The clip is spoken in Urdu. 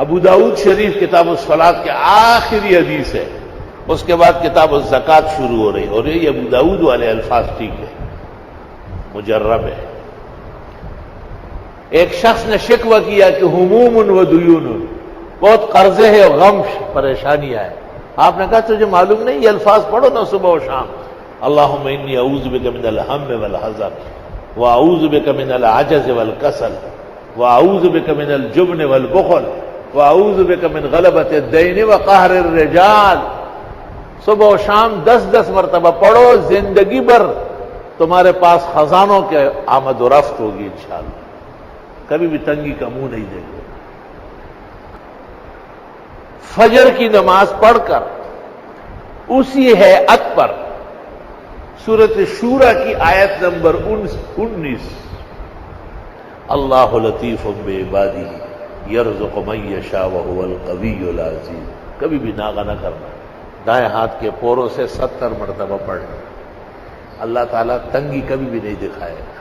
ابو داؤد شریف کتاب الصلاۃ کے آخری حدیث ہے، اس کے بعد کتاب الزکوٰۃ شروع ہو رہی، اور یہ ابو داؤد والے الفاظ ٹھیک ہے، مجرب ہے۔ ایک شخص نے شکوہ کیا کہ ہموم و دیون، بہت قرضے ہیں اور غم پریشانیاں ہیں۔ آپ نے کہا تجھے معلوم نہیں، یہ الفاظ پڑھو نا صبح و شام، اللہم انی اعوذ بک من الہم والحزن واعوذ بک من العجز والکسل واعوذ بک من الجبن والبخل واعوذ بک من غلبۃ الدین وقہر الرجال۔ صبح و شام 10 مرتبہ پڑھو، زندگی بھر تمہارے پاس خزانوں کے آمد و رفت ہوگی انشاءاللہ، کبھی بھی تنگی کا منہ نہیں دیں گے۔ فجر کی نماز پڑھ کر اسی ہیئت پر سورۃ شورى کی آیت نمبر 19، اللہ لطیف بعبادہ یرزق من یشاء وہو القوی العزیز، کبھی بھی ناغہ نہ کرنا، دائیں ہاتھ کے پوروں سے 70 مرتبہ پڑھنا، اللہ تعالیٰ تنگی کبھی بھی نہیں دکھائے گا۔